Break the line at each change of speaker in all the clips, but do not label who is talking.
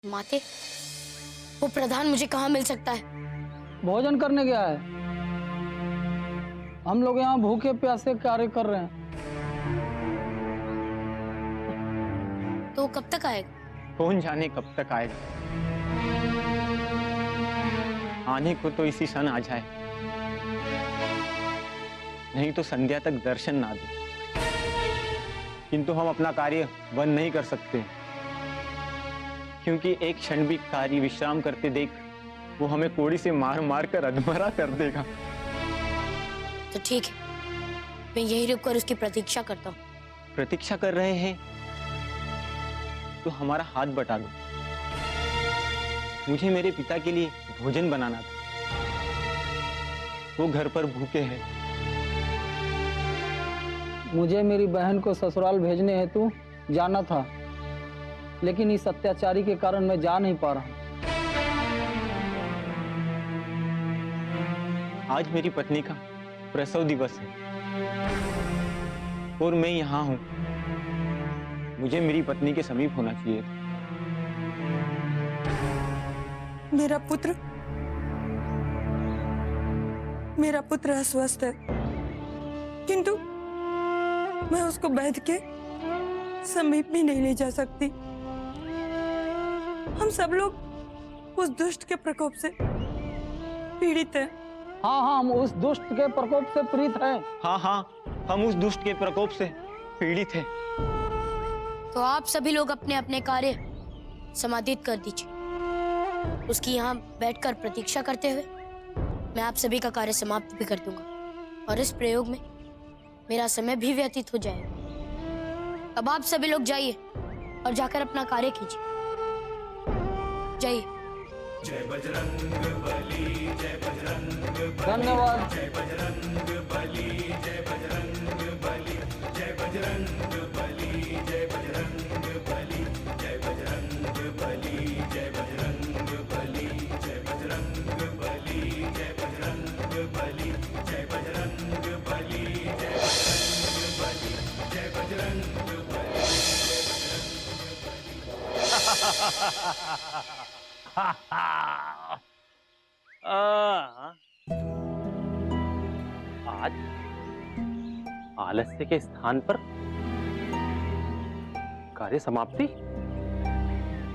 माते, वो प्रधान मुझे कहाँ मिल सकता है?
भोजन करने गया है। हम लोग यहाँ भूखे प्यासे कार्य कर रहे हैं।
तो कब तक आएगा?
कौन जाने कब तक आएगा। आने को तो इसी क्षण आ जाए, नहीं तो संध्या तक दर्शन ना दे। किंतु हम अपना कार्य बंद नहीं कर सकते, क्योंकि एक क्षण भी कार्य विश्राम करते देख वो हमें कोड़ी से मार मार कर अधमरा कर देगा।
तो ठीक है, मैं यही रुककर उसकी प्रतीक्षा करता हूँ।
प्रतीक्षा कर रहे हैं तो हमारा हाथ बटा दो। मुझे मेरे पिता के लिए भोजन बनाना था, वो घर पर भूखे हैं।
मुझे मेरी बहन को ससुराल भेजने हेतु जाना था, लेकिन इस अत्याचारी के कारण मैं जा नहीं पा रहा हूँ।
आज मेरी पत्नी का प्रसव दिवस है और मैं यहाँ हूँ। मुझे मेरी पत्नी के समीप होना चाहिए था।
मेरा पुत्र अस्वस्थ है, किंतु मैं उसको वैद्य के समीप भी नहीं ले जा सकती। हम सब लोग उस दुष्ट के प्रकोप से पीड़ित हैं।
हाँ, हम उस दुष्ट के प्रकोप से पीड़ित हैं।
हाँ, हम उस दुष्ट के प्रकोप से पीड़ित हैं।
तो आप सभी लोग अपने अपने कार्य समाधित कर दीजिए। उसकी यहाँ बैठकर प्रतीक्षा करते हुए मैं आप सभी का कार्य समाप्त भी कर दूंगा, और इस प्रयोग में मेरा समय भी व्यतीत हो जाएगा। अब आप सभी लोग जाइए और जाकर अपना कार्य कीजिए। जाइए।
जय बजरंग बली, जय बजरंग बली,
धन्यवाद।
जय बजरंग बली, जय बजरंग बली, जय बजरंग बली, जय बजरंग बली, जय बजरंग बली, जय बजरंग बली, जय बजरंग बली, जय बजरंग बली, जय बजरंग बली, जय बजरंग बली, जय बजरंग
आज आलस्य के स्थान पर कार्य समाप्ति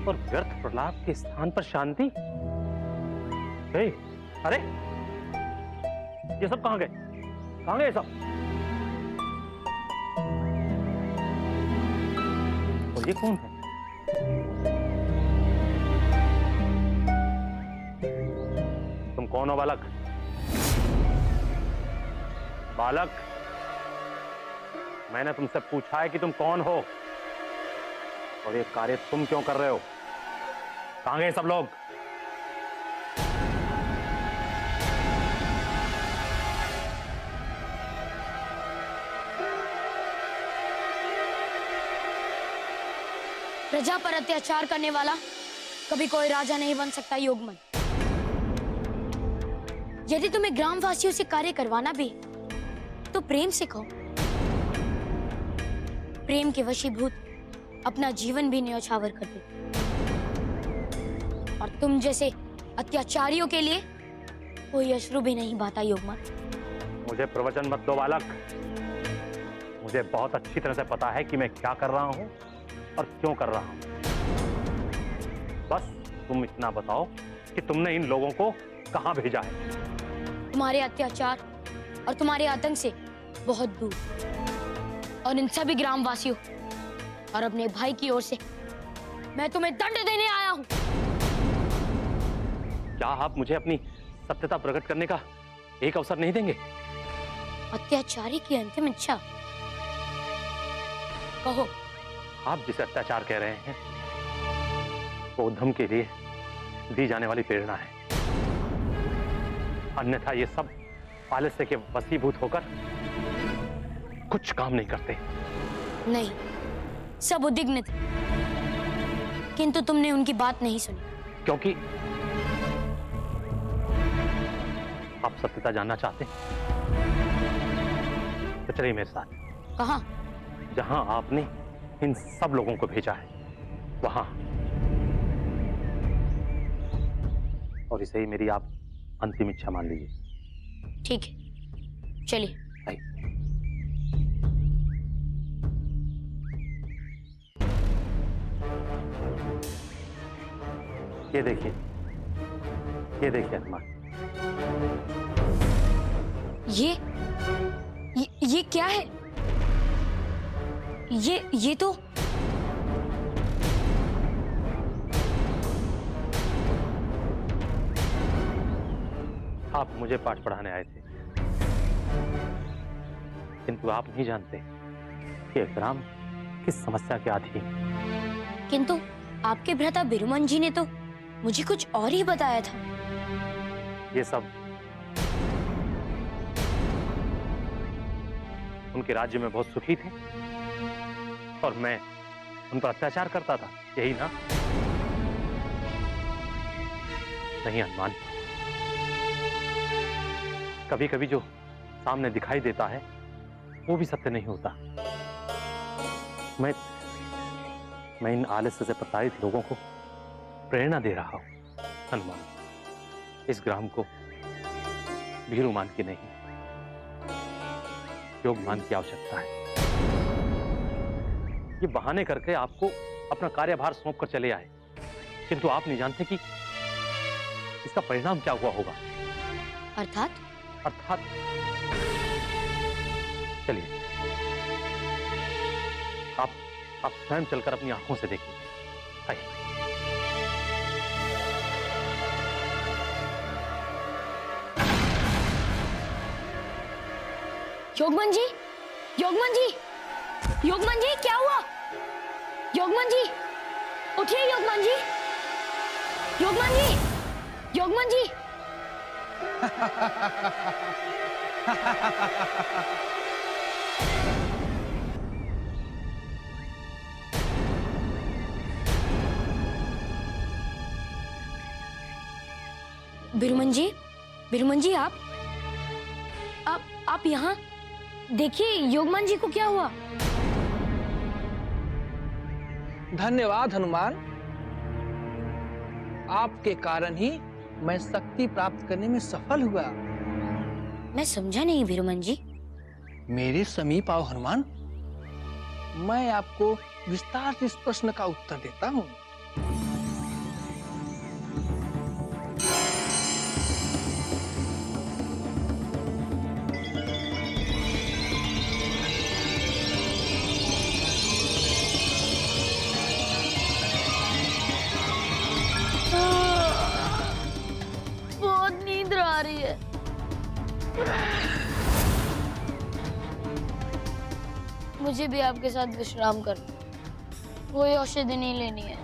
और व्यर्थ प्रलाप के स्थान पर शांति। अरे ये सब कहां गए? कहां गए ये सब? और ये कौन है? तुम कौन हो बालक? बालक, मैंने तुमसे पूछा है कि तुम कौन हो और ये कार्य तुम क्यों कर रहे हो? कहां गए सब लोग?
प्रजा पर अत्याचार करने वाला कभी कोई राजा नहीं बन सकता। योगमन, यदि तुम्हें ग्रामवासियों से कार्य करवाना भी तो प्रेम से कहो। प्रेम के वशीभूत अपना जीवन भी न्यौछावर कर देते, और तुम जैसे अत्याचारियों के लिए कोई अश्रु भी नहीं बहाता। योगमन,
मुझे प्रवचन मत दो बालक। मुझे बहुत अच्छी तरह से पता है कि मैं क्या कर रहा हूं और क्यों कर रहा हूं। बस तुम इतना बताओ कि तुमने इन लोगों को कहां भेजा है?
तुम्हारे अत्याचार और तुम्हारे आतंक से बहुत दूर, और इन सभी ग्रामवासियों और अपने भाई की ओर से मैं तुम्हें दंड देने आया हूं।
क्या आप मुझे अपनी सत्यता प्रकट करने का एक अवसर नहीं देंगे?
अत्याचारी की अंतिम इच्छा? कहो।
आप जिसे अत्याचार कह रहे हैं वो उद्धम के लिए दी जाने वाली प्रेरणा है, अन्यथा ये सब आलस्य के वशीभूत होकर कुछ काम नहीं करते।
नहीं, सब उद्विग्न थे, किंतु तुमने उनकी बात नहीं सुनी।
क्योंकि आप सत्यता जानना चाहते हैं तो चलिए मेरे साथ।
कहां?
जहां आपने इन सब लोगों को भेजा है वहां और इसे ही मेरी आप अंतिम इच्छा मान लीजिए।
ठीक है, चलिए।
आइए। ये देखिए हनुमान।
ये क्या है? ये तो
आप मुझे पाठ पढ़ाने आए थे, किंतु आप नहीं जानते कि ग्राम किस समस्या के अधीन।
किंतु आपके भ्राता बिरुमन जी ने तो मुझे कुछ और ही बताया था।
ये सब उनके राज्य में बहुत सुखी थे और मैं उन पर अत्याचार करता था, यही ना? नहीं हनुमान, कभी कभी जो सामने दिखाई देता है वो भी सत्य नहीं होता। मैं इन आलस्य से प्रताड़ित लोगों को प्रेरणा दे रहा हूं। हनुमान, इस ग्राम को भीरुमान की नहीं, योगमान की आवश्यकता है। ये बहाने करके आपको अपना कार्यभार सौंप कर चले आए, किंतु आप नहीं जानते कि इसका परिणाम क्या हुआ होगा।
अर्थात
चलिए, आप स्वयं चलकर अपनी आंखों से देखिए। आइए।
योगमन जी, योगमन जी, योगमन जी, क्या हुआ? योगमन जी, उठिए। योगमन जी, योगमन जी, योगमन जी। बिरुमन जी, आप यहाँ देखिए, योगमन जी को क्या हुआ?
धन्यवाद हनुमान, आपके कारण ही मैं शक्ति प्राप्त करने में सफल हुआ।
मैं समझा नहीं बिरुमन जी।
मेरे समीप आओ हनुमान, मैं आपको विस्तार से इस प्रश्न का उत्तर देता हूँ।
बहुत नींद आ रही है। मुझे भी आपके साथ विश्राम करना, कोई औषधि नहीं लेनी है।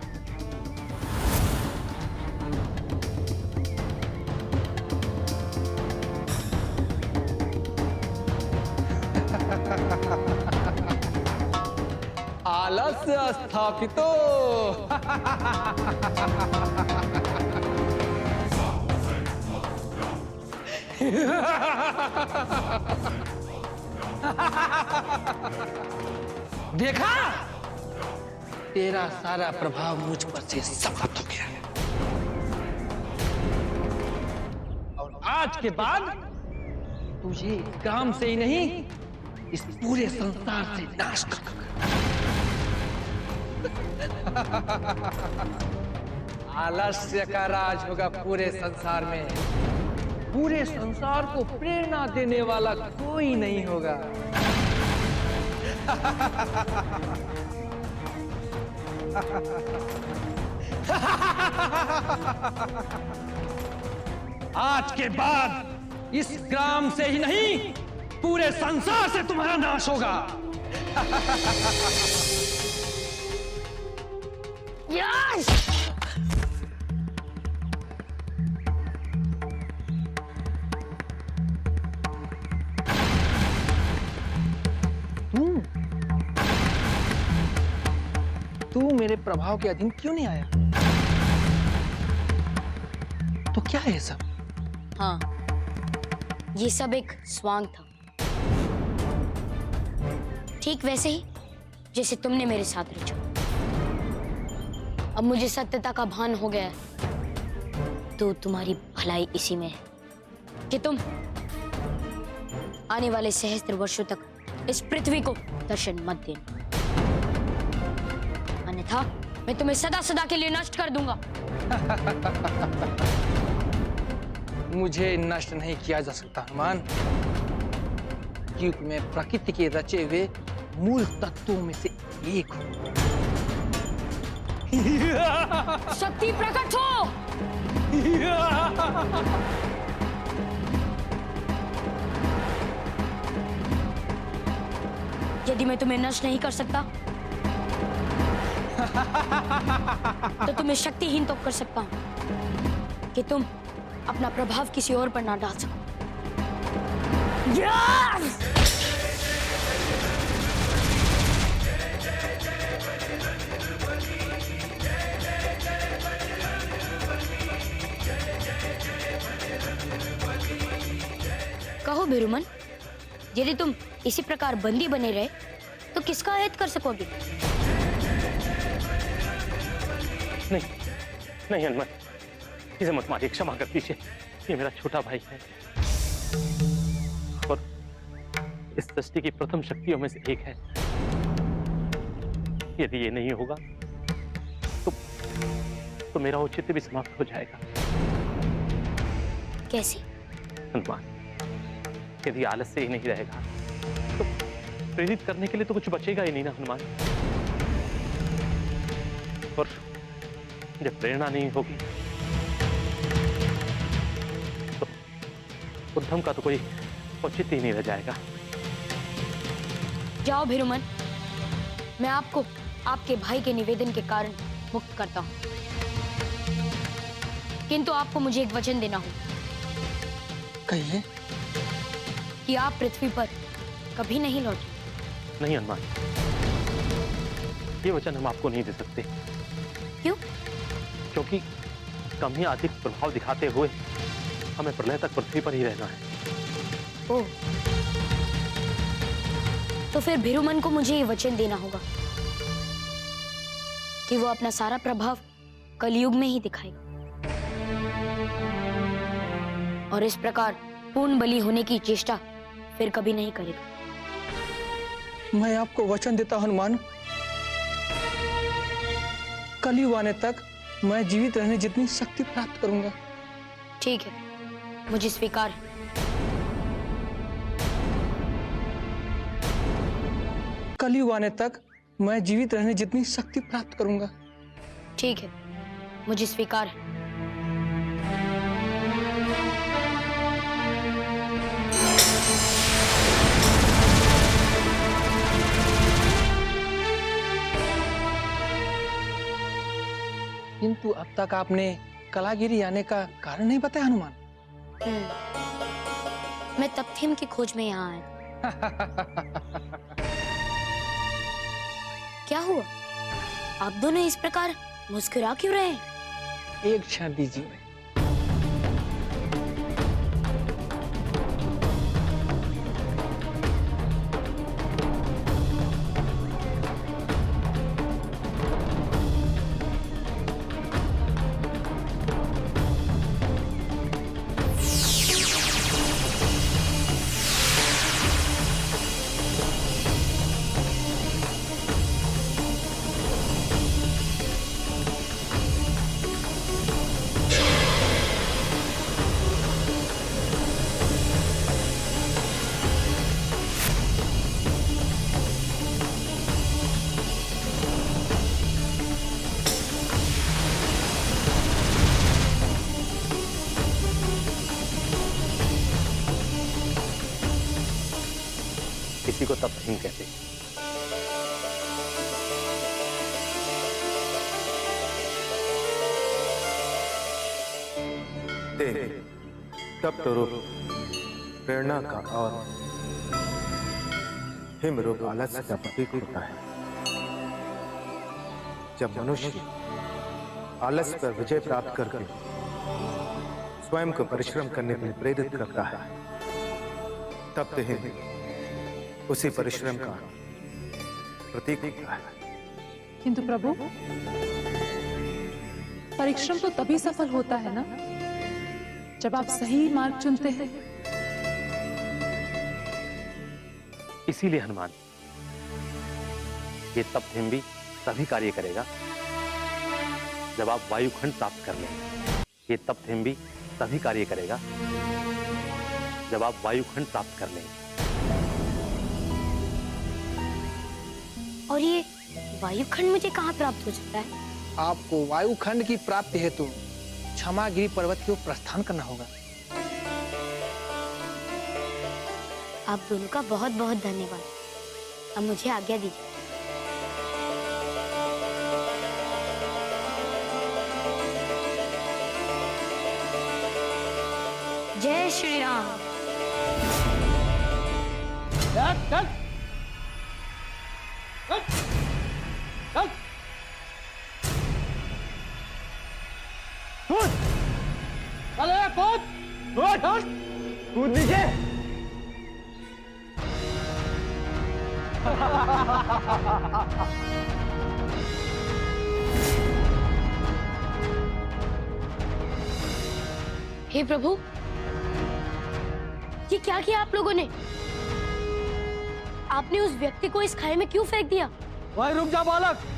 आलस्य स्थापितो। देखा, तेरा सारा प्रभाव मुझ पर से समाप्त हो गया है और आज के बाद तुझे ग्राम से ही नहीं, इस पूरे संसार से नाश कर दूंगा। आलस्य का राज होगा पूरे संसार में। पूरे संसार को प्रेरणा देने वाला कोई नहीं होगा। आज के बाद इस ग्राम से ही नहीं, पूरे संसार से तुम्हारा नाश होगा।
यस!
तू मेरे प्रभाव के अधीन क्यों नहीं आया? तो क्या है ये सब?
हाँ, ये सब एक स्वांग था, ठीक वैसे ही जैसे तुमने मेरे साथ रचा। अब मुझे सत्यता का भान हो गया है। तो तुम्हारी भलाई इसी में है कि तुम आने वाले सहस्त्र वर्षों तक इस पृथ्वी को दर्शन मत देना, अन्यथा मैं तुम्हें सदा सदा के लिए नष्ट कर दूंगा।
मुझे नष्ट नहीं किया जा सकता हनुमान, क्योंकि मैं प्रकृति के रचे हुए मूल तत्वों में से एक हूं।
शक्ति प्रकट हो। यदि मैं तुम्हें नष्ट नहीं कर सकता तो तुम्हें शक्तिहीन तो कर सकता हूं कि तुम अपना प्रभाव किसी और पर ना डाल सको। Yes! कहो भीरुमन, यदि तुम इसी प्रकार बंदी बने रहे तो किसका हित कर सकोगे?
नहीं नहीं हनुमान, इसे मत मारिए, क्षमा कर दीजिए। ये मेरा छोटा भाई है और इस सृष्टि की प्रथम शक्तियों में से एक है। यदि ये नहीं होगा तो मेरा औचित्य भी समाप्त हो जाएगा।
कैसे?
हनुमान, यदि आलस्य ही नहीं रहेगा तो प्रेरित करने के लिए तो कुछ बचेगा ही नहीं ना हनुमान। और जब प्रेरणा नहीं होगी तो उद्यम का तो कोई औचित्य ही नहीं रह जाएगा।
जाओ भीरुमन, मैं आपको आपके भाई के निवेदन के कारण मुक्त करता हूं, किंतु आपको मुझे एक वचन देना होगा।
कहिए।
कि आप पृथ्वी पर कभी नहीं लौटे।
नहीं हनुमान, ये वचन हम आपको नहीं दे सकते।
क्यों?
क्योंकि कम ही अधिक प्रभाव दिखाते हुए हमें प्रलय तक पृथ्वी पर ही रहना है।
ओह, तो फिर भीरुमन को मुझे ये वचन देना होगा कि वो अपना सारा प्रभाव कलयुग में ही दिखाएगा और इस प्रकार पूर्ण बलि होने की चेष्टा फिर कभी नहीं करेगा।
मैं आपको वचन देता हूं हनुमान, कलयुग आने तक मैं जीवित रहने जितनी शक्ति प्राप्त करूंगा।
ठीक है, मुझे स्वीकार है।
कलयुग आने तक मैं जीवित रहने जितनी शक्ति प्राप्त करूंगा।
ठीक है, मुझे स्वीकार है।
किंतु अब तक आपने कलागिरी आने का कारण नहीं बताया हनुमान।
मैं तथ्यम की खोज में यहाँ आया। क्या हुआ? आप दोनों इस प्रकार मुस्कुरा क्यों रहे हैं?
एक क्षण दीजिए।
इसी को तपहीन कहते हैं।
तप्त रूप प्रेरणा का और हिम रूप आलस्य का प्रतीक होता है। जब मनुष्य आलस्य पर विजय प्राप्त करके स्वयं को परिश्रम करने के लिए प्रेरित करता है, तप्त हिम उसी परिश्रम का प्रतीक होता है।
किंतु प्रभु, परिश्रम तो तभी सफल होता है ना जब आप सही मार्ग चुनते हैं।
इसीलिए हनुमान, ये तपथिम्बी तभी कार्य करेगा जब आप वायुखंड प्राप्त कर लेंगे। ये तपथिम्बी तभी कार्य करेगा जब आप वायुखंड प्राप्त कर लेंगे।
और ये वायुखंड मुझे कहाँ प्राप्त हो सकता है?
आपको वायुखंड की प्राप्ति हेतु क्षमागिरी पर्वत की ओर प्रस्थान करना होगा।
आप दोनों का बहुत बहुत धन्यवाद। अब मुझे आज्ञा दीजिए। जय श्री राम।
कूद नीचे।
हे प्रभु, ये क्या किया आप लोगों ने? आपने उस व्यक्ति को इस खाई में क्यों फेंक दिया?
वहीं रुक जा बालक।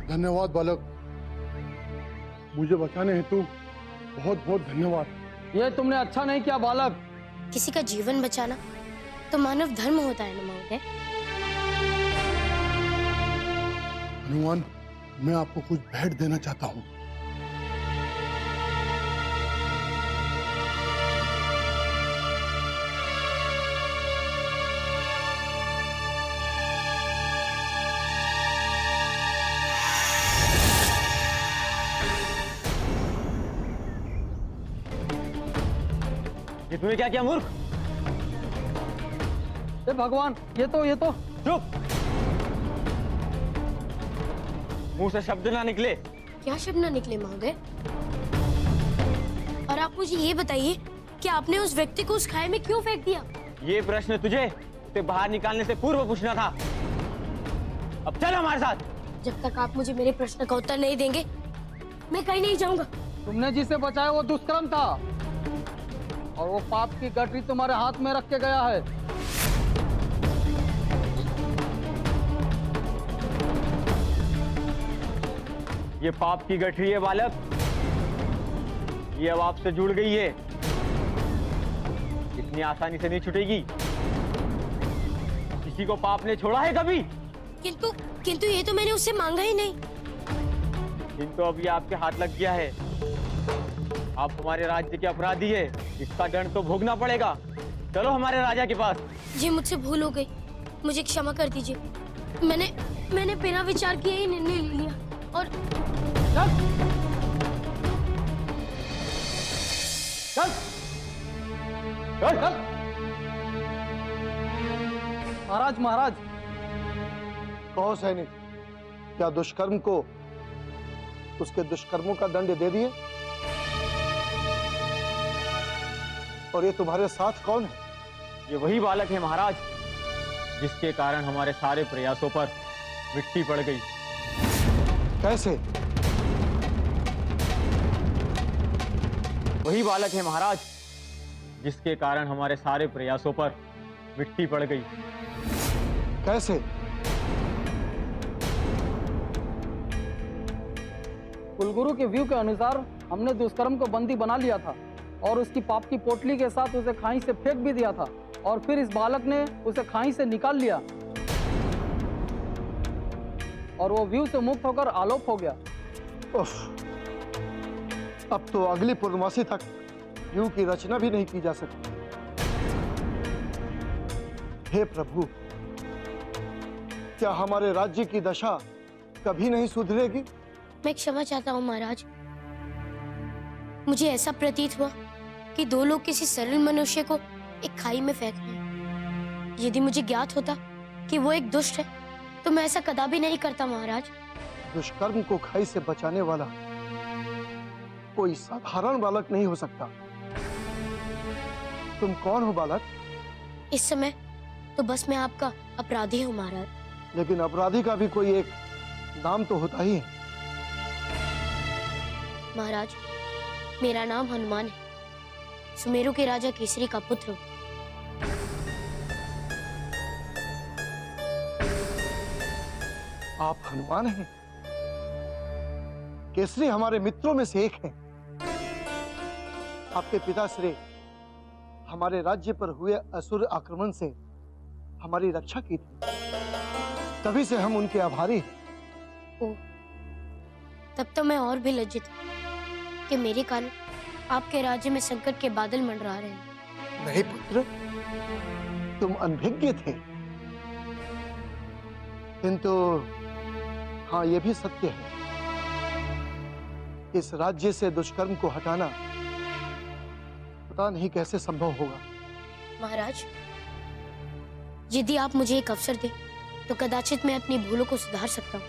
धन्यवाद बालक, मुझे बचाने हेतु बहुत बहुत धन्यवाद।
ये तुमने अच्छा नहीं किया बालक।
किसी का जीवन बचाना तो मानव धर्म होता है ना महोदय।
हनुमान, मैं आपको कुछ भेंट देना चाहता हूँ।
ये तूने क्या किया मूर्ख?
हे भगवान, ये तो
चुप। मुंह से शब्द ना निकले।
क्या शब्द ना निकले महोदय? और आप मुझे ये बताइए कि आपने उस व्यक्ति को उस खाई में क्यों फेंक दिया?
ये प्रश्न तुझे उसे बाहर निकालने से पूर्व पूछना था। अब चल हमारे साथ।
जब तक आप मुझे मेरे प्रश्न का उत्तर नहीं देंगे, मैं कहीं नहीं जाऊंगा।
तुमने जिसे बचाया वो दुष्कर्म था, और वो पाप की गठरी तुम्हारे हाथ में रख के गया है।
ये पाप की गठरी है बालक, ये अब आपसे जुड़ गई है, इतनी आसानी से नहीं छूटेगी। किसी को पाप ने छोड़ा है कभी?
किंतु ये तो मैंने उससे मांगा ही नहीं।
किंतु अब ये आपके हाथ लग गया है। आप हमारे राज्य के अपराधी है, इसका दंड तो भोगना पड़ेगा। चलो हमारे राजा के पास।
जी मुझसे भूल हो गई, मुझे क्षमा कर दीजिए। मैंने बिना विचार किए ही निर्णय ले लिया। और
चल चल चल। महाराज महाराज,
कहो सैनिक, क्या दुष्कर्म को उसके दुष्कर्मों का दंड दे दिए? और ये तुम्हारे साथ कौन है?
ये वही बालक है महाराज, जिसके कारण हमारे सारे प्रयासों पर मिट्टी पड़ गई।
कैसे?
वही बालक है महाराज, जिसके कारण हमारे सारे प्रयासों पर मिट्टी पड़ गई।
कैसे?
कुलगुरु के व्यू के अनुसार हमने दुष्कर्म को बंदी बना लिया था और उसकी पाप की पोटली के साथ उसे खाई से फेंक भी दिया था, और फिर इस बालक ने उसे खाई से निकाल लिया। और वो व्यू से मुक्त होकर आलोप हो गया।
उफ, अब तो अगली पूर्णमासी तक व्यू की रचना भी नहीं की जा सकती। हे प्रभु, क्या हमारे राज्य की दशा कभी नहीं सुधरेगी?
मैं क्षमा चाहता हूँ महाराज। मुझे ऐसा प्रतीत हुआ कि दो लोग किसी सरल मनुष्य को एक खाई में फेंक रहे हैं। यदि मुझे ज्ञात होता कि वो एक दुष्ट है तो मैं ऐसा कदापि नहीं करता महाराज।
दुष्कर्म को खाई से बचाने वाला कोई साधारण बालक नहीं हो सकता। तुम कौन हो बालक?
इस समय तो बस मैं आपका अपराधी हूँ महाराज।
लेकिन अपराधी का भी कोई एक नाम तो होता ही है।
महाराज, मेरा नाम हनुमान है, सुमेरु के राजा केसरी का पुत्र हूँ।
आप हनुमान हैं? केसरी हमारे मित्रों में से एक हैं। आपके पिताश्री हमारे राज्य पर हुए असुर आक्रमण से हमारी रक्षा की थी, तभी से हम उनके आभारी हैं।
ओह, तब तो मैं और भी लज्जित हूँ कि मेरे कारण आपके राज्य में संकट के बादल मंडरा रहे हैं।
नहीं पुत्र, तुम अनभिज्ञ थे, किंतु हाँ, यह भी सत्य है, इस राज्य से दुष्कर्म को हटाना पता नहीं कैसे संभव होगा।
महाराज, यदि आप मुझे एक अवसर दें तो कदाचित मैं अपनी भूलों को सुधार सकता हूँ।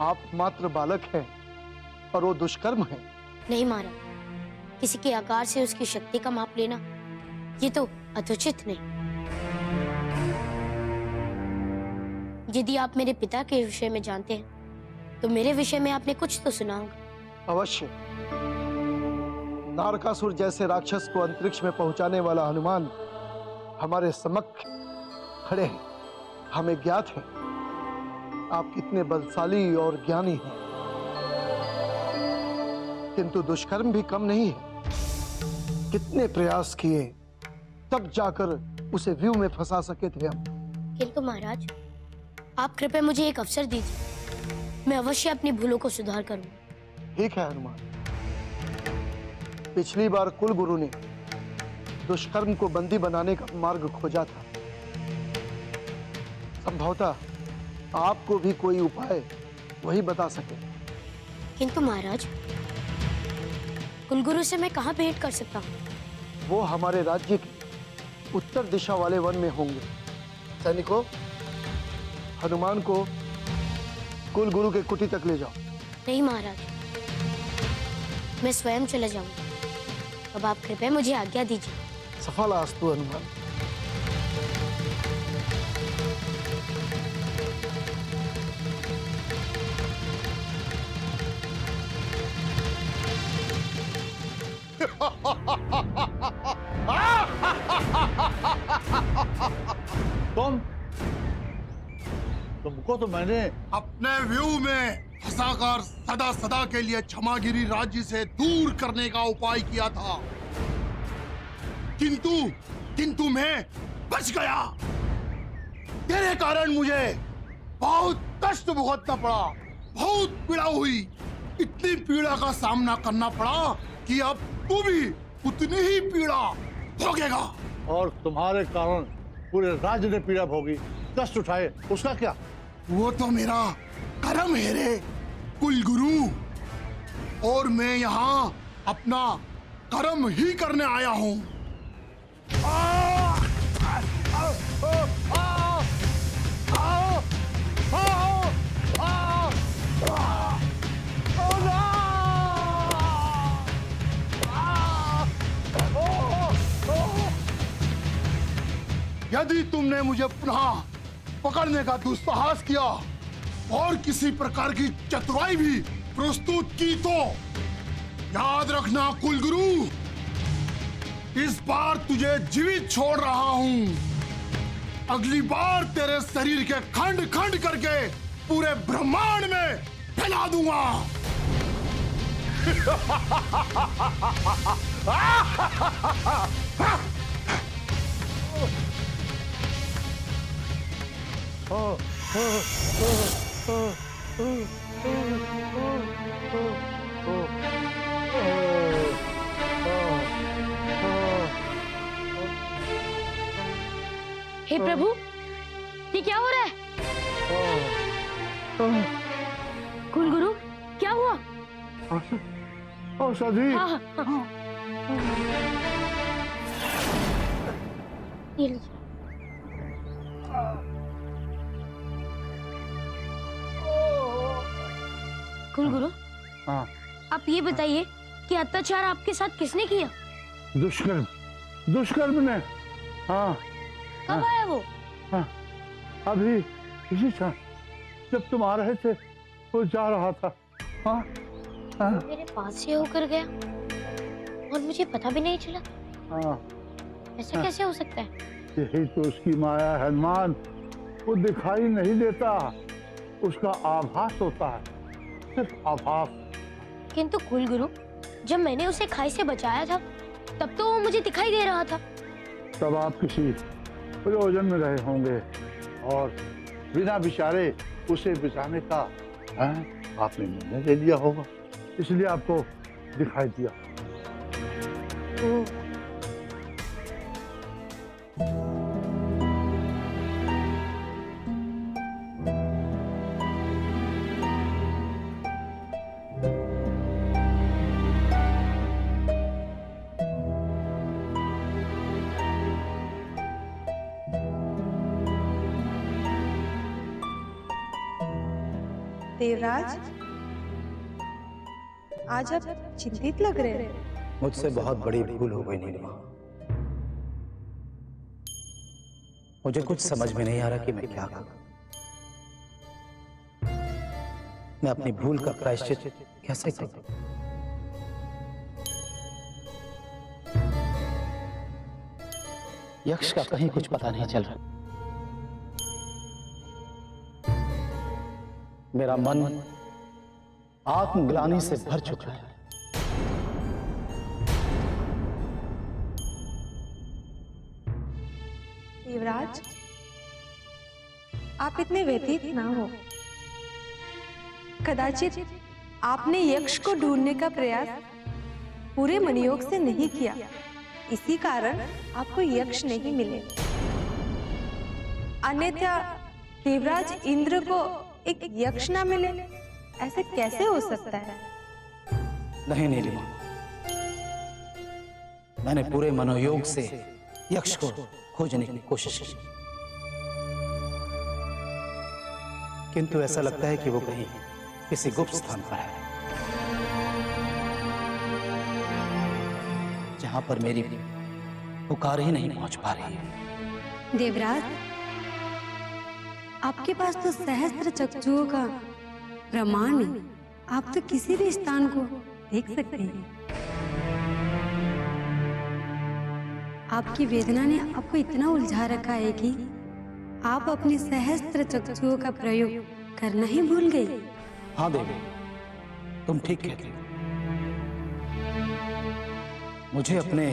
आप मात्र बालक हैं और वो दुष्कर्म है।
नहीं महाराज, किसी के आकार से उसकी शक्ति का माप लेना ये तो अत्युचित नहीं। यदि आप मेरे पिता के विषय में जानते हैं तो मेरे विषय में आपने कुछ तो सुना होगा।
अवश्य। नारकासुर जैसे राक्षस को अंतरिक्ष में पहुंचाने वाला हनुमान हमारे समक्ष खड़े हैं। हमें ज्ञात है आप कितने बलशाली और ज्ञानी हैं, किंतु दुष्कर्म भी कम नहीं है। कितने प्रयास किए तब जाकर उसे व्यू में फंसा सके थे हम।
किंतु महाराज, आप कृपया मुझे एक अवसर दीजिए, मैं अवश्य अपनी भूलों को सुधार करूंगा।
ठीक है हनुमान, पिछली बार कुल गुरु ने दुष्कर्म को बंदी बनाने का मार्ग खोजा था। संभवतः आपको भी कोई उपाय वही बता सके।
किंतु महाराज, कुलगुरु से मैं कहाँ भेंट कर सकता हूँ?
वो हमारे राज्य के उत्तर दिशा वाले वन में होंगे। सैनिकों, हनुमान को कुल गुरु के कुटी तक ले जाओ।
नहीं महाराज, मैं स्वयं चला जाऊंगा। अब आप कृपया मुझे आज्ञा दीजिए।
सफलास्तु हनुमान।
तुमको तो मैंने
अपने व्यू में फंसाकर सदा सदा के लिए क्षमागिरी राज्य से दूर करने का उपाय किया था, किंतु मैं बच गया। तेरे कारण मुझे बहुत कष्ट भुगतना पड़ा, बहुत पीड़ा हुई। इतनी पीड़ा का सामना करना पड़ा कि अब तू भी उतनी ही पीड़ा भोगेगा।
और तुम्हारे कारण पूरे राज्य ने पीड़ा भोगी, कष्ट उठाए, उसका क्या?
वो तो मेरा कर्म है रे कुल गुरु, और मैं यहाँ अपना कर्म ही करने आया हूँ। यदि तुमने मुझे पुनः पकड़ने का दुस्साहस किया और किसी प्रकार की चतुराई भी प्रस्तुत की तो याद रखना कुलगुरु, इस बार तुझे जीवित छोड़ रहा हूं। अगली बार तेरे शरीर के खंड खंड करके पूरे ब्रह्मांड में फैला दूंगा।
हे प्रभु, ये क्या हो रहा है? कुलगुरु, क्या हुआ?
औषधि।
हाँ, हाँ। ये लीजिए। कुलगुरु,
हाँ।
आप ये बताइए कि अत्याचार आपके साथ किसने किया?
दुष्कर्म, दुष्कर्म ने। हाँ।
कब आया वो?
हाँ, अभी इसी क्षण जब तुम आ रहे थे वो जा रहा था। हाँ, हाँ।
मेरे पास से होकर गया और मुझे पता भी नहीं चला।
हाँ।
ऐसा कैसे हो सकता है?
यही तो उसकी माया है हनुमान। वो दिखाई नहीं देता, उसका आभास होता है, सिर्फ आभास।
किंतु कुलगुरु, जब मैंने उसे खाई से बचाया था तब तो वो मुझे दिखाई दे रहा था।
तब आप किसी प्रयोजन में रहे होंगे और बिना विचारे उसे बचाने का आपने निर्णय ले लिया होगा, इसलिए आपको दिखाई दिया।
देवराज, आज आप चिंतित लग रहे हैं।
मुझसे बहुत बड़ी भूल हो गई नीलिमा। मुझे कुछ समझ में नहीं आ रहा कि मैं क्या करूं। मैं अपनी भूल का प्रायश्चित कैसे करूं? यक्ष का कहीं कुछ पता नहीं चल रहा। मेरा मन आत्मग्लानि से भर चुका है।
देवराज, आप इतने व्यथित ना हो। कदाचित आपने यक्ष को ढूंढने का प्रयास पूरे मनयोग से नहीं किया, इसी कारण आपको यक्ष नहीं मिले। अन्यथा देवराज इंद्र को एक यक्ष ना मिले, ऐसा कैसे हो सकता है?
नहीं नीलिमा, मैंने पूरे मनोयोग से यक्ष को खोजने की कोशिश की, किंतु ऐसा लगता है कि वो कहीं किसी गुप्त स्थान पर है, जहां पर मेरी पुकार ही नहीं पहुंच पा रही है।
देवराज, आपके पास तो सहस्त्र चक्षुओं का प्रमाण है। आप तो किसी भी स्थान को देख सकते हैं। आपकी वेदना ने आपको इतना उलझा रखा है कि आप अपने सहस्त्र चक्षुओं का प्रयोग करना ही भूल गए।
हाँ देवी, तुम ठीक कहते हो। मुझे अपने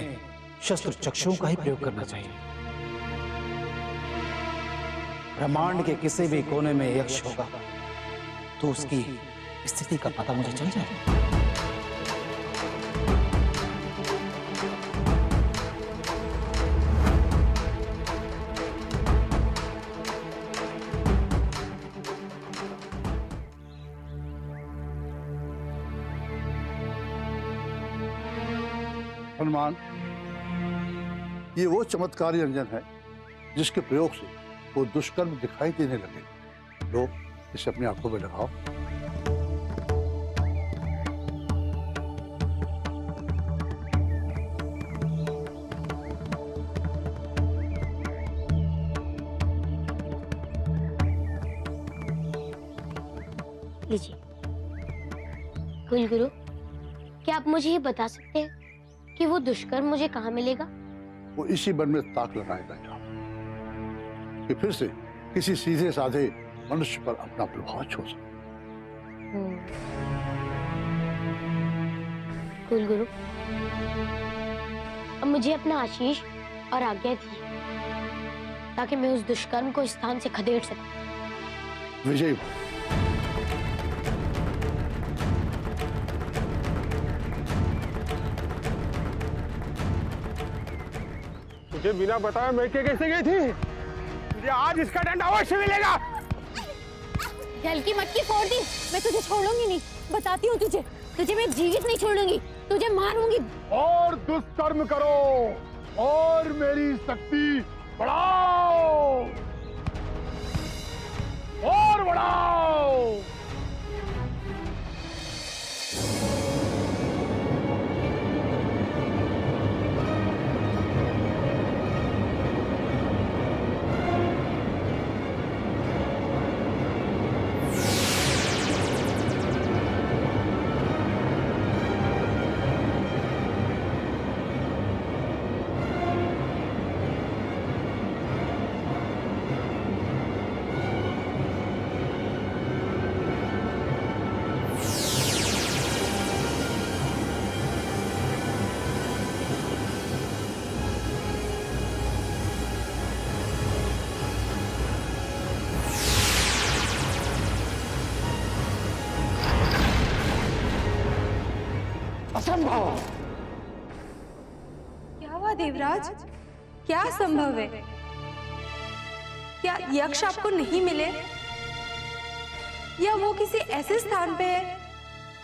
शस्त्र चक्षुओं का ही प्रयोग करना चाहिए। ब्रह्मांड के किसी भी कोने में यक्ष होगा तो उसकी स्थिति का पता मुझे चल जाएगा।
हनुमान, ये वो चमत्कारी अंजन है जिसके प्रयोग से वो दुष्कर्म दिखाई देने लगे। लो, इसे अपनी आंखों में लगाओ।
लीजिए। कुलगुरु, क्या आप मुझे ये बता सकते हैं कि वो दुष्कर्म मुझे कहाँ मिलेगा?
वो इसी वन में ताक लगाएगा जहाँ कि फिर से किसी सीधे साधे मनुष्य पर अपना प्रभाव छोड़ सके।
कुलगुरु, अब मुझे अपना आशीष और आज्ञा दीजिए। ताकि मैं उस दुष्कर्म को इस स्थान से खदेड़ सकूं।
विजय,
तुझे बिना बताए मैं कैसे गई थी? मुझे आज इसका दंड अवश्य मिलेगा।
हल्की मटकी फोड़ दी, मैं तुझे छोड़ूंगी नहीं, बताती हूँ तुझे मैं जीवित नहीं छोड़ूंगी, तुझे मारूंगी।
और दुष्कर्म करो और मेरी शक्ति बढ़ाओ और बढ़ाओ।
असंभव। क्या हुआ देवराज? क्या संभव है? क्या यक्ष आपको नहीं मिले, या वो किसी ऐसे स्थान पे है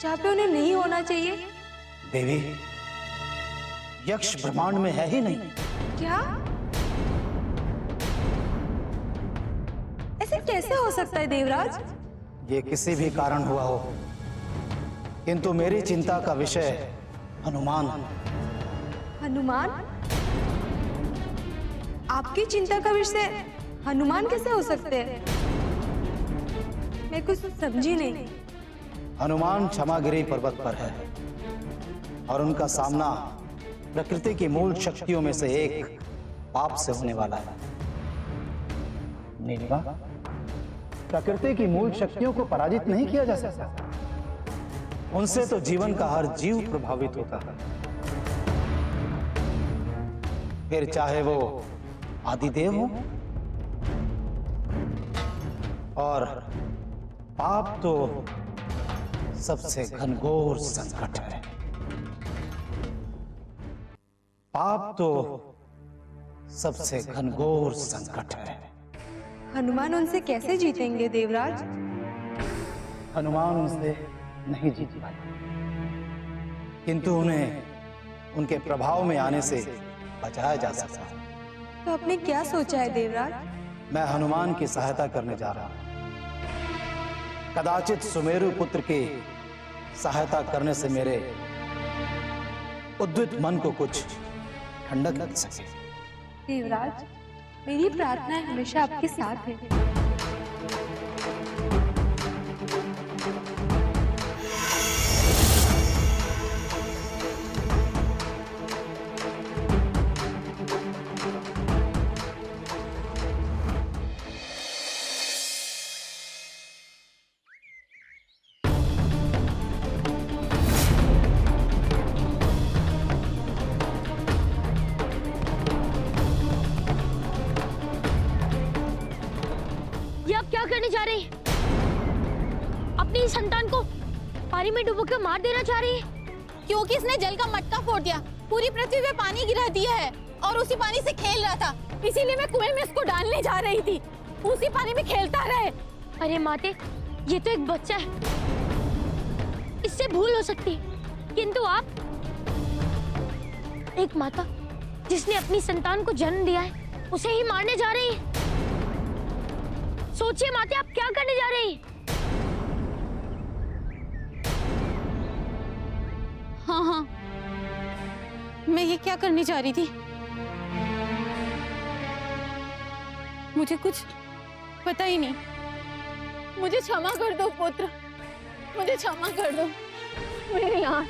जहाँ पे उन्हें नहीं होना चाहिए?
देवी, यक्ष ब्रह्मांड में है ही नहीं।
क्या? ऐसे कैसे हो सकता है देवराज?
ये किसी भी कारण हुआ हो, किंतु मेरी चिंता का विषय हनुमान।
हनुमान? आपकी चिंता का विषय हनुमान कैसे हो सकते हैं? मैं कुछ समझी नहीं।
हनुमान क्षमागिरी पर्वत पर है और उनका सामना प्रकृति की मूल शक्तियों में से एक पाप से होने वाला है। नीलिमा, प्रकृति की मूल शक्तियों को पराजित नहीं किया जा सकता, उनसे तो जीवन का हर जीव प्रभावित होता है, फिर चाहे वो आदिदेव हो। और पाप तो सबसे घनघोर संकट है। पाप तो सबसे घनघोर संकट है।
हनुमान उनसे कैसे जीतेंगे देवराज?
हनुमान उनसे नहीं जीत पाए, किंतु उन्हें उनके प्रभाव में आने से बचाया जा सकता है।
तो आपने क्या सोचा है देवराज?
मैं हनुमान की सहायता करने जा रहा हूं। कदाचित सुमेरु पुत्र की सहायता करने से मेरे उद्विग्न मन को कुछ ठंडक मिल सके।
देवराज, मेरी प्रार्थना हमेशा आपके साथ है।
जा रही है? अपनी संतान को पानी में डुबोकर मार देना चाह रही है,
क्योंकि इसने जल का मटका फोड़ दिया, पूरी पृथ्वी पे पानी गिरा दिया है और उसी पानी से खेल रहा था, इसीलिए मैं कुएं में इसको डालने जा रही थी, उसी पानी में खेलता रहे।
अरे माते, ये तो एक बच्चा है, इससे भूल हो सकती है, किंतु आप एक माता जिसने अपनी संतान को जन्म दिया है, उसे ही मारने जा रही है। सोचिए माते, आप क्या करने जा रही हैं?
हाँ, मैं ये क्या करने जा रही थी? मुझे कुछ पता ही नहीं। मुझे क्षमा कर दो पुत्र, मुझे क्षमा कर दो, मेरी लान।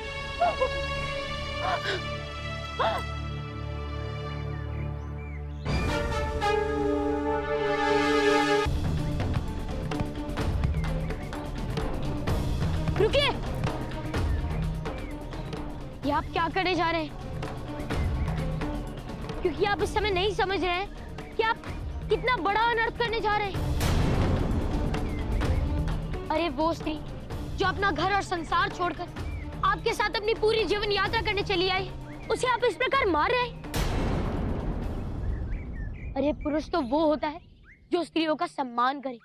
रुकिए, ये आप क्या करने जा रहे हैं? क्योंकि आप इस समय नहीं समझ रहे हैं कि आप कितना बड़ा अनर्थ करने जा रहे हैं। अरे वो स्त्री जो अपना घर और संसार छोड़कर आपके साथ अपनी पूरी जीवन यात्रा करने चली आई, उसे आप इस प्रकार मार रहे हैं। अरे पुरुष तो वो होता है जो स्त्रियों का सम्मान करे,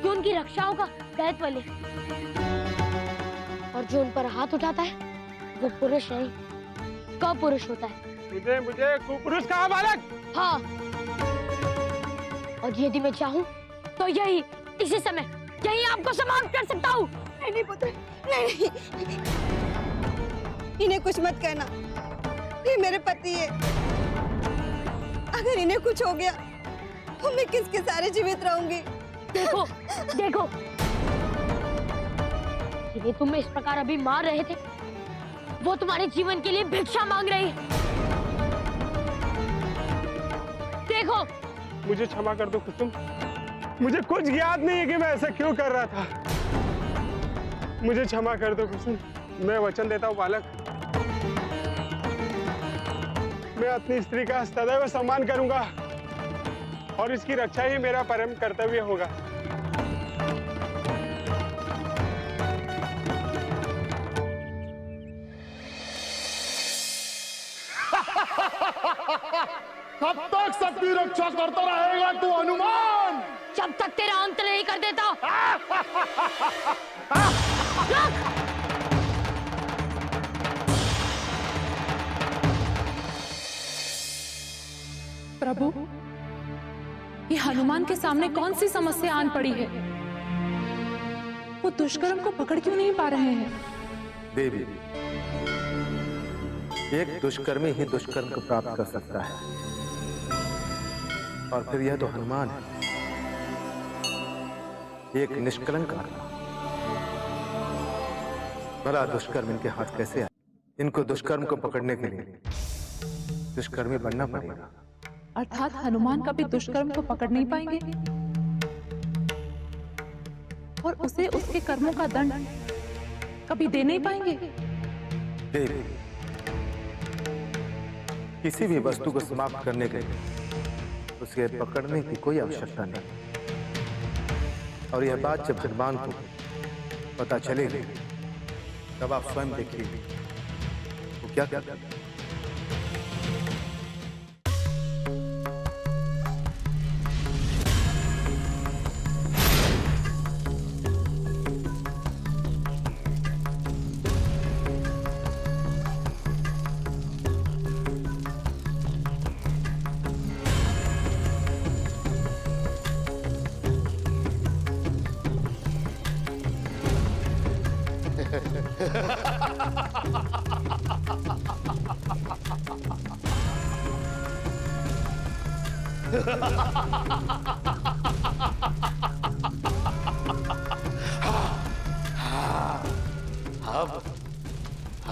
जो उनकी रक्षाओं का दायित्व ले, और जो उन पर हाथ उठाता है वो पुरुष नहीं, कापुरुष होता है।
मुझे कुपुरुष कहा बालक?
हाँ, और यदि मैं चाहूँ तो यही इसी समय यही आपको समाप्त कर सकता हूँ।
नहीं पुत्र, नहीं, इन्हें कुछ मत कहना, ये मेरे पति है। अगर इन्हें कुछ हो गया तो मैं किसके सारे जीवित रहूंगी।
देखो देखो, जिन्हें तुम इस प्रकार अभी मार रहे थे वो तुम्हारे जीवन के लिए भिक्षा मांग रही है। देखो,
मुझे क्षमा कर दो कुसुम, मुझे कुछ ज्ञात नहीं है कि मैं ऐसा क्यों कर रहा था। मुझे क्षमा कर दो कुसुम, मैं वचन देता हूँ बालक, मैं अपनी स्त्री का सदैव सम्मान करूंगा और इसकी रक्षा ही मेरा परम कर्तव्य होगा।
कब तक सबकी रक्षा करता रहेगा तू हनुमान?
जब तक तेरा अंत नहीं कर देता।
प्रभु, ये हनुमान के सामने कौन सी समस्या आन पड़ी है? वो दुष्कर्म को पकड़ क्यों नहीं पा रहे हैं?
देवी, एक दुष्कर्मी ही दुष्कर्म को प्राप्त कर सकता है, और फिर यह तो हनुमान है, एक निष्कलंक आत्मा। भला दुष्कर्म इनके हाथ कैसे आए? इनको दुष्कर्म को पकड़ने के लिए दुष्कर्मी बनना पड़ेगा।
अर्थात हनुमान कभी दुष्कर्म को पकड़ नहीं पाएंगे और उसे उसके कर्मों का दंड कभी दे नहीं पाएंगे।
देवी, किसी भी वस्तु को समाप्त करने के लिए उसे पकड़ने की कोई आवश्यकता नहीं, और यह बात जब हनुमान को पता चलेगी तब आप स्वयं देखिए वो क्या करता है।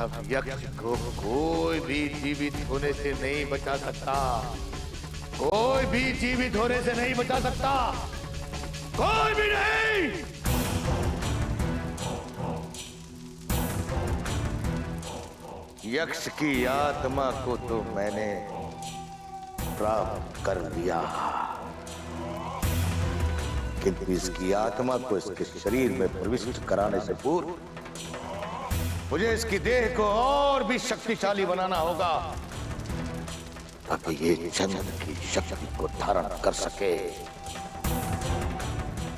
अब यक्ष को कोई भी जीवित होने से नहीं बचा सकता, कोई भी जीवित होने से नहीं बचा सकता, कोई भी नहीं। यक्ष की आत्मा को तो मैंने प्राप्त कर लिया, किंतु इसकी आत्मा को इसके शरीर में प्रविष्ट कराने से पूर्व मुझे इसकी देह को और भी शक्तिशाली बनाना होगा, ताकि ये चंद्र की शक्ति को धारण कर सके।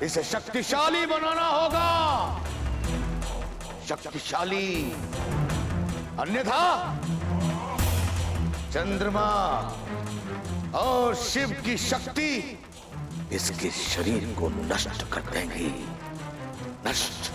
इसे शक्तिशाली बनाना होगा, शक्तिशाली, अन्यथा चंद्रमा और शिव की शक्ति इसके शरीर को नष्ट कर देंगी, नष्ट।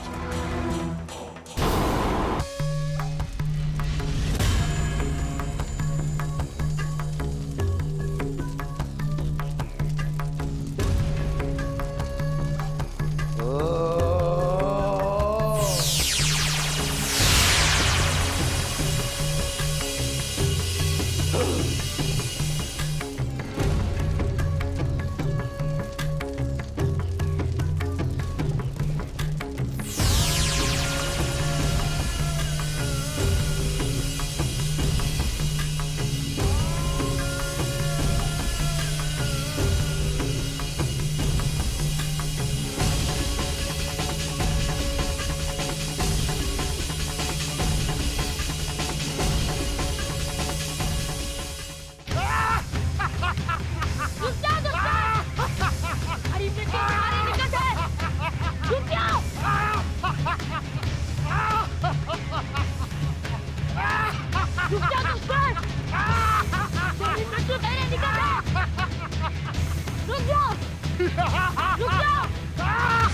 रुक जाओ!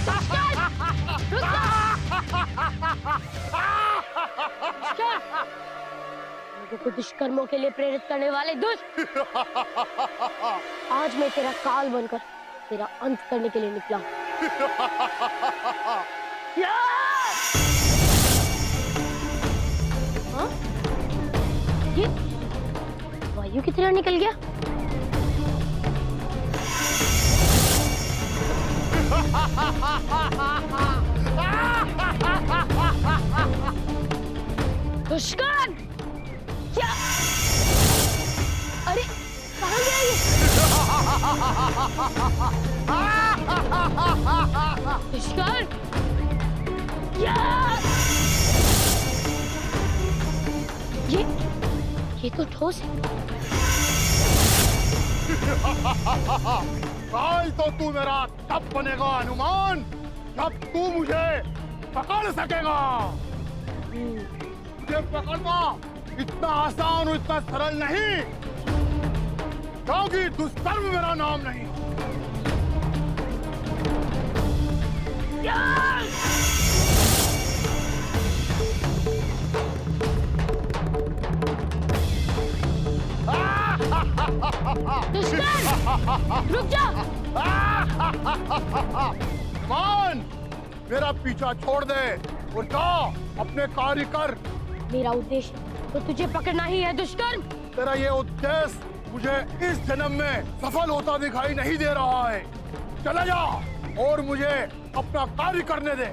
दुष्कर्म! रुक जाओ! लोगों को दुष्कर्मों के लिए प्रेरित करने वाले दुष्ट! आज मैं तेरा काल बनकर तेरा अंत करने के लिए निकला हूं। हाँ? ये वायु की तरह निकल गया। दुष्कर्म! क्या? अरे कहाँ गया ये? दुष्कर्म! क्या? ये तो ठोस है।
काल तो तू मेरा तब बनेगा हनुमान, जब तू मुझे पकड़ सकेगा। मुझे पकड़ना इतना आसान और इतना सरल नहीं, क्योंकि दुष्कर्म मेरा नाम नहीं।
दुष्कर्म! रुक जा!
मान, मेरा पीछा छोड़ दे और जा अपने कार्य कर।
मेरा उद्देश्य तो तुझे पकड़ना ही है दुष्कर्म।
तेरा ये उद्देश्य मुझे इस जन्म में सफल होता दिखाई नहीं दे रहा है। चला जा और मुझे अपना कार्य करने दे।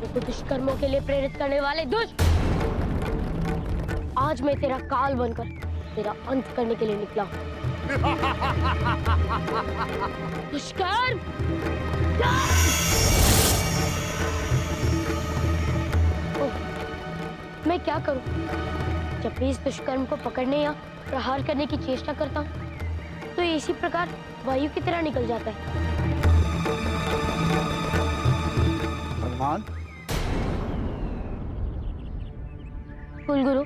तो दुष्कर्मों के लिए प्रेरित करने वाले दुष्ट! आज मैं तेरा काल बनकर तेरा अंत करने के लिए निकला हूँ। दुष्कर्म! मैं क्या करूं? जब भी इस दुष्कर्म को पकड़ने या प्रहार करने की चेष्टा करता हूं, तो ये इसी प्रकार वायु की तरह निकल जाता है।
हनुमान,
कुलगुरु,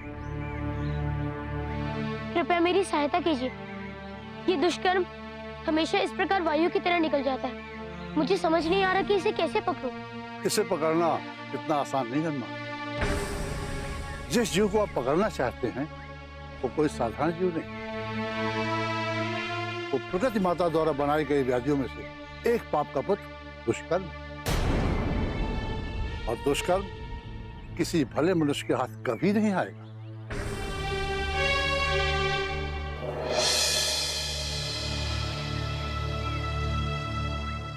कृपया मेरी सहायता कीजिए। ये दुष्कर्म हमेशा इस प्रकार वायु की तरह निकल जाता है। मुझे समझ नहीं आ रहा कि इसे कैसे पकड़ूं।
इसे पकड़ना इतना आसान नहीं हनुमान। जिस जीव को आप पकड़ना चाहते हैं वो कोई साधारण जीव नहीं, वो प्रकृति माता द्वारा बनाई गई व्याधियों में से एक पाप का पुत्र दुष्कर्म। और दुष्कर्म किसी भले मनुष्य के हाथ कभी नहीं आएगा।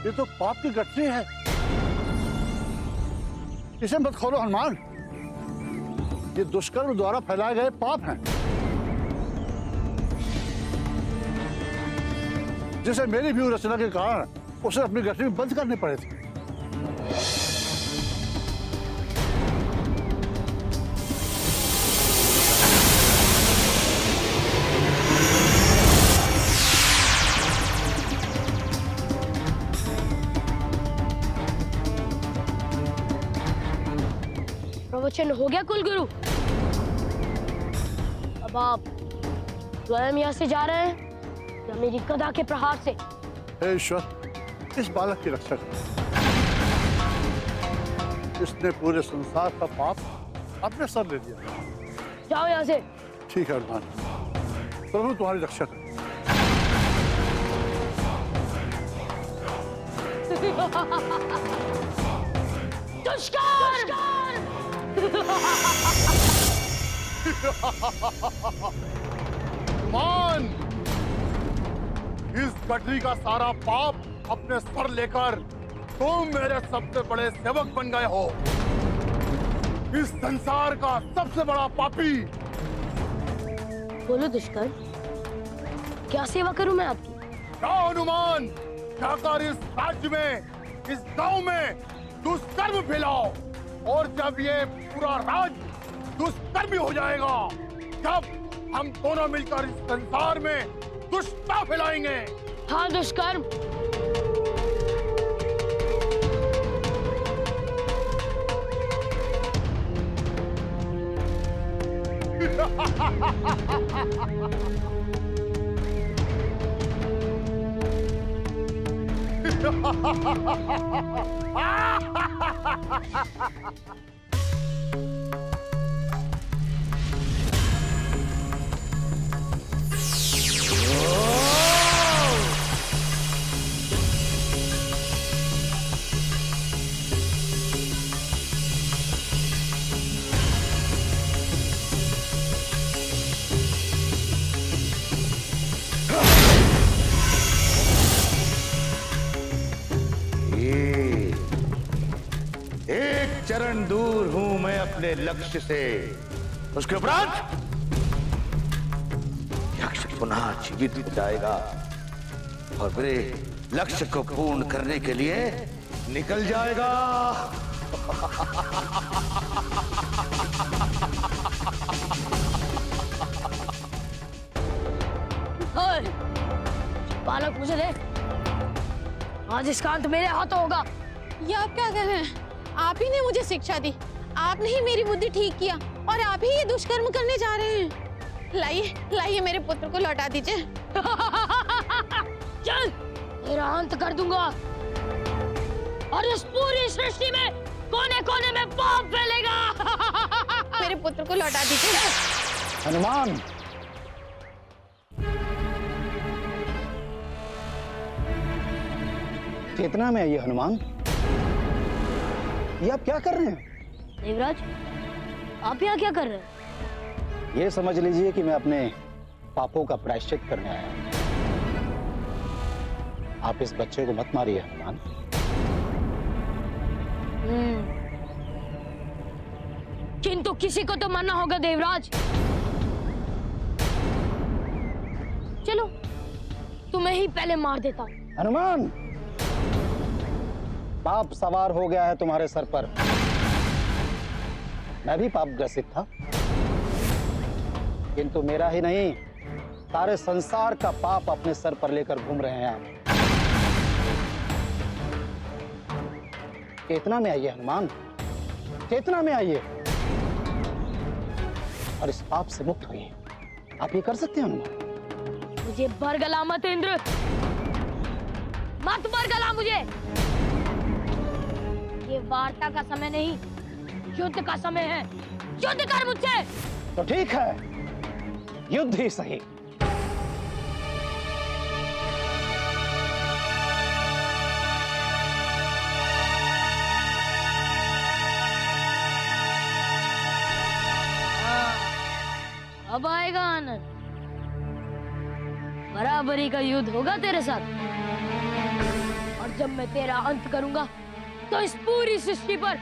ये तो पाप की गठरी है, इसे मत खोलो हनुमान। ये दुष्कर्म द्वारा फैलाए गए पाप हैं, जिसे मेरी व्यू रचना के कारण उसे अपनी गठरी में बंद करने पड़े थे।
प्रवचन हो गया कुलगुरु। अब आप स्वयं यहाँ से जा रहे हैं या मेरी गदा के प्रहार से?
हे ईश्वर, इस बालक की रक्षा करो। इसने पूरे संसार का पाप अपने सर ले लिया।
जाओ यहाँ से।
ठीक है हनुमान, प्रभु तुम्हारी रक्षा करें।
दुष्कर्म!
मान, इस गठरी का सारा पाप अपने सर लेकर तुम मेरे सबसे बड़े सेवक बन गए हो। इस संसार का सबसे बड़ा पापी।
बोलो दुष्कर्म, क्या सेवा करूं मैं आपकी?
क्या हनुमान, जाकर इस राज्य में, इस गांव में दुष्कर्म फैलाओ, और जब ये पूरा राज्य दुष्कर्मी हो जाएगा, तब हम दोनों मिलकर इस संसार में दुष्टता फैलाएंगे।
हाँ दुष्कर्म।
एक चरण दूर हूं मैं अपने लक्ष्य से। उसके उपरांत यक्ष पुनः जीवित हो जाएगा और मेरे लक्ष्य को पूर्ण करने के लिए निकल जाएगा।
ओए, बालक मुझे दे। आज इसका अंत मेरे हाथों होगा।
ये आप क्या कर रहे हैं? आप ही ने मुझे शिक्षा दी, आपने ही मेरी बुद्धि ठीक किया और आप ही ये दुष्कर्म करने जा रहे हैं। लाइए लाइए मेरे पुत्र को लौटा दीजिए।
चल, तेरा अंत कर दूंगा और इस पूरी सृष्टि में कोने कोने में पाप फैलेगा।
मेरे पुत्र को लौटा दीजिए।
हनुमान, चेतना में आइए हनुमान। ये आप क्या कर रहे हैं?
देवराज, आप यहाँ क्या कर रहे हैं?
ये समझ लीजिए कि मैं अपने पापों का प्रायश्चित करने आया हूं। आप इस बच्चे को मत मारिए हनुमान।
किंतु किसी को तो मरना होगा देवराज। चलो, तुम्हें ही पहले मार देता हूं।
हनुमान, पाप सवार हो गया है तुम्हारे सर पर। मैं भी पाप ग्रसित था, किंतु मेरा ही नहीं, सारे संसार का पाप अपने सर पर लेकर घूम रहे हैं आप। चेतना में आइए हनुमान, चेतना में आइए और इस पाप से मुक्त होइए। आप ये कर सकते हैं हनुमान?
मुझे बरगला मत इंद्र, मत बरगला मुझे। ये वार्ता का समय नहीं, युद्ध का समय है। युद्ध कर मुझसे।
तो ठीक है, युद्ध ही सही।
अब आएगा आनंद। बराबरी का युद्ध होगा तेरे साथ, और जब मैं तेरा अंत करूंगा तो इस पूरी सृष्टि पर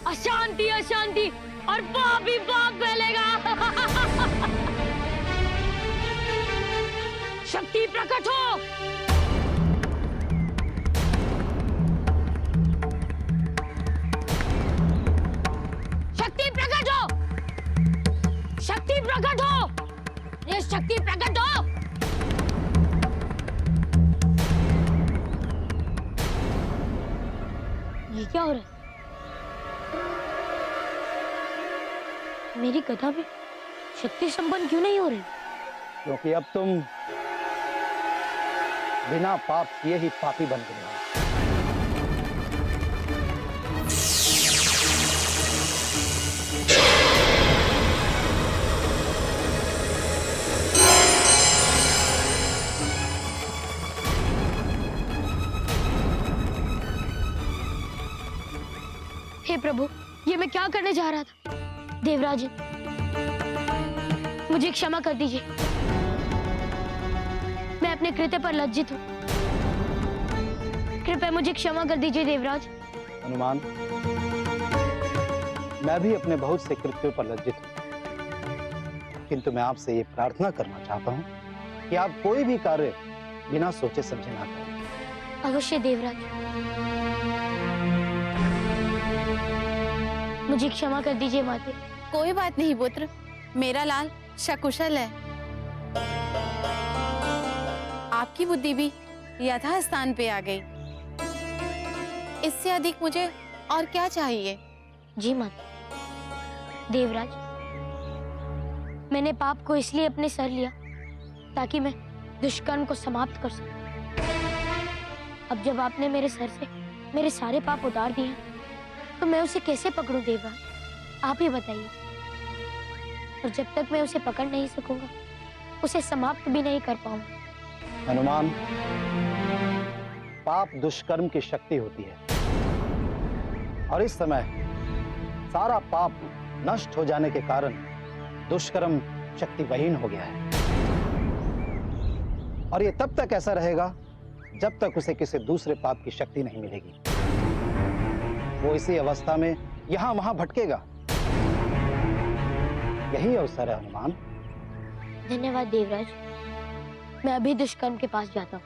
अशांति अशांति और पाप ही पाप फैलेगा। शक्ति प्रकट हो। शक्ति प्रकट हो। शक्ति प्रकट हो। ये शक्ति प्रकट हो। ये क्या हो रहा है? मेरी कथा भी शक्ति संपन्न क्यों नहीं हो रही?
क्योंकि अब तुम बिना पाप किए ही पापी बन गए हो।
हे प्रभु, ये मैं क्या करने जा रहा था? देवराज, मुझे क्षमा कर दीजिए। मैं अपने कृत्य पर लज्जित हूँ। कृपया मुझे क्षमा कर दीजिए देवराज।
हनुमान, मैं भी अपने बहुत से कृत्यों पर लज्जित हूँ, किंतु मैं आपसे ये प्रार्थना करना चाहता हूँ कि आप कोई भी कार्य बिना सोचे समझे ना करें।
अवश्य देवराज, मुझे क्षमा कर दीजिए माते।
कोई बात नहीं पुत्र, मेरा लाल सकुशल है। आपकी बुद्धि भी यथास्थान पे आ गई। इससे अधिक मुझे और क्या चाहिए?
जी माता। देवराज, मैंने पाप को इसलिए अपने सर लिया ताकि मैं दुष्कर्म को समाप्त कर सकूं। अब जब आपने मेरे सर से मेरे सारे पाप उतार दिए तो मैं उसे कैसे पकड़ूं देवराज, आप ही बताइए। और जब तक मैं उसे पकड़ नहीं सकूंगा उसे समाप्त भी नहीं कर पाऊंगा।
हनुमान, पाप दुष्कर्म की शक्ति होती है और इस समय सारा पाप नष्ट हो जाने के कारण दुष्कर्म शक्तिहीन हो गया है और ये तब तक ऐसा रहेगा जब तक उसे किसी दूसरे पाप की शक्ति नहीं मिलेगी। वो इसी अवस्था में यहां वहां भटकेगा। यही अवसर है हनुमान।
धन्यवाद देवराज, मैं अभी दुष्कर्म के पास जाता हूँ।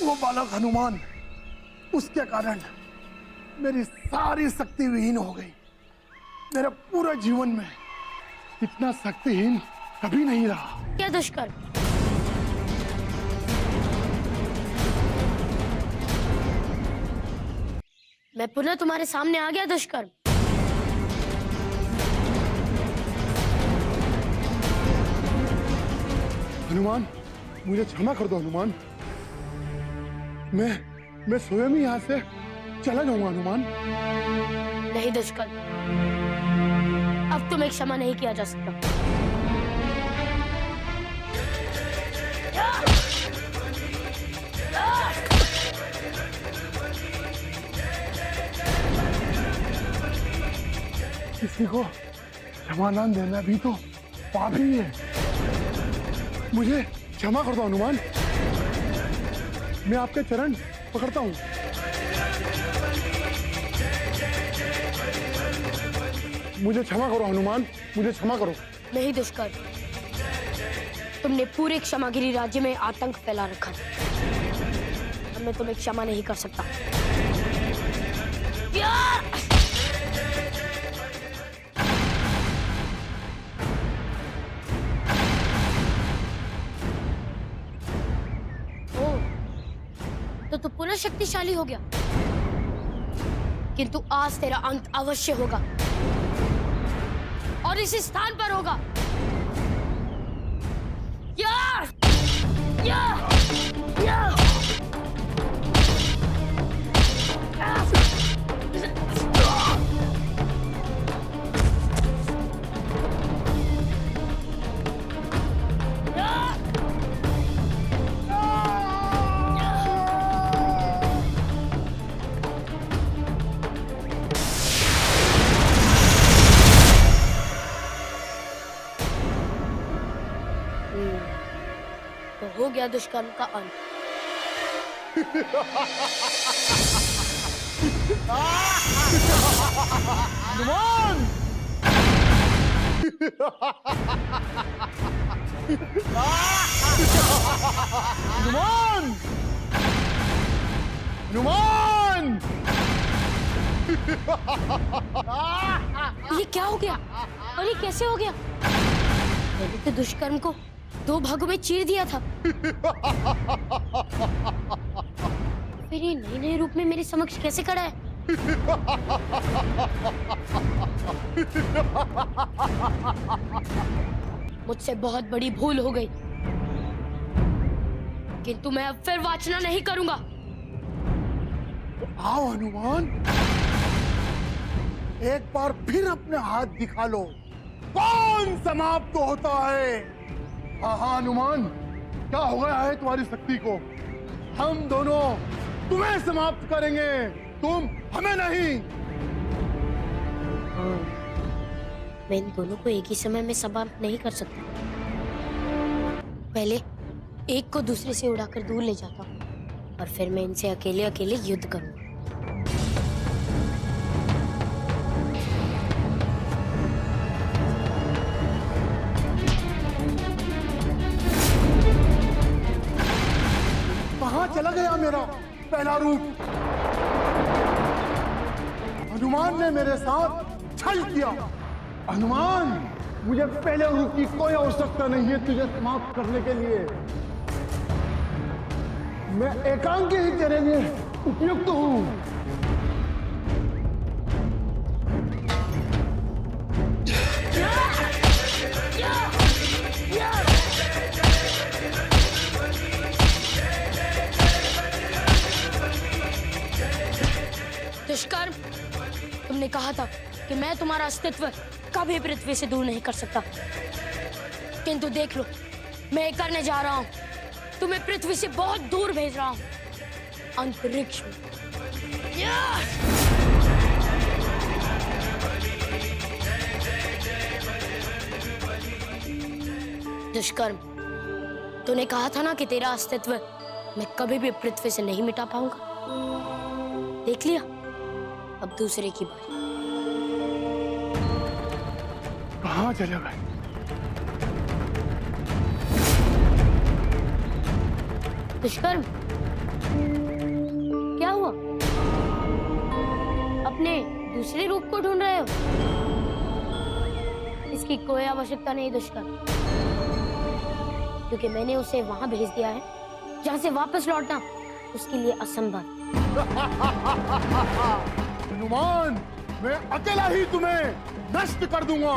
वो बालक हनुमान, उसके कारण मेरी सारी शक्ति विहीन हो गई। मेरा पूरा जीवन में इतना शक्तिहीन कभी नहीं रहा।
क्या दुष्कर्म? मैं पुनः तुम्हारे सामने आ गया दुष्कर्म।
हनुमान, मुझे क्षमा कर दो हनुमान। मैं स्वयं ही यहाँ से चला जाऊंगा हनुमान।
नहीं दुष्कर्म, अब तुम्हें क्षमा नहीं किया जा सकता।
किसी को क्षमादान देना भी तो पाप ही है। मुझे क्षमा कर दो हनुमान। मैं आपके चरण पकड़ता हूँ। मुझे क्षमा करो हनुमान, मुझे क्षमा करो।
नहीं दुष्कर्म, तुमने पूरे क्षमागिरी राज्य में आतंक फैला रखा है। अब मैं तुम्हें क्षमा नहीं कर सकता। तो तू पुनः शक्तिशाली हो गया, किंतु आज तेरा अंत अवश्य होगा और इसी स्थान पर होगा। या! या! या! तो हो गया दुष्कर्म का अंत।
हनुमान! हनुमान! हनुमान!
ये क्या हो गया और ये कैसे हो गया? मैंने तो दुष्कर्म को 2 भागों में चीर दिया था। फिर ये नए नए रूप में मेरे समक्ष कैसे खड़ा है? मुझसे बहुत बड़ी भूल हो गई, किंतु मैं अब फिर वाचना नहीं करूंगा।
आओ हनुमान, एक बार फिर अपने हाथ दिखा लो। कौन समाप्त होता है? हाँ हनुमान, क्या हो गया है तुम्हारी शक्ति को? हम दोनों तुम्हें समाप्त करेंगे, तुम हमें नहीं।
मैं इन दोनों को एक ही समय में समाप्त नहीं कर सकता। पहले एक को दूसरे से उड़ाकर दूर ले जाता हूँ और फिर मैं इनसे अकेले अकेले युद्ध करूंगा।
कहाँ चला गया मेरा पहला रूप? हनुमान ने मेरे साथ छल किया। हनुमान, मुझे पहले की कोई आवश्यकता नहीं है तुझे समाप्त करने के लिए। मैं एकांकी ही तेरे लिए उपयुक्त हूं।
दुष्कर्म, तुमने कहा था कि मैं तुम्हारा अस्तित्व कभी पृथ्वी से दूर नहीं कर सकता, किंतु देख लो मैं ये करने जा रहा हूं। तुम्हें पृथ्वी से बहुत दूर भेज रहा हूं, अंतरिक्ष में। दुष्कर्म, तूने कहा था ना कि तेरा अस्तित्व मैं कभी भी पृथ्वी से नहीं मिटा पाऊंगा। देख लिया, अब दूसरे की बारी।
कहाँ चले गए?
दुष्कर्म, क्या हुआ? अपने दूसरे रूप को ढूंढ रहे हो? इसकी कोई आवश्यकता नहीं दुष्कर्म, क्योंकि मैंने उसे वहां भेज दिया है जहां से वापस लौटना उसके लिए असंभव।
हनुमान, मैं अकेला ही तुम्हें नष्ट कर दूंगा।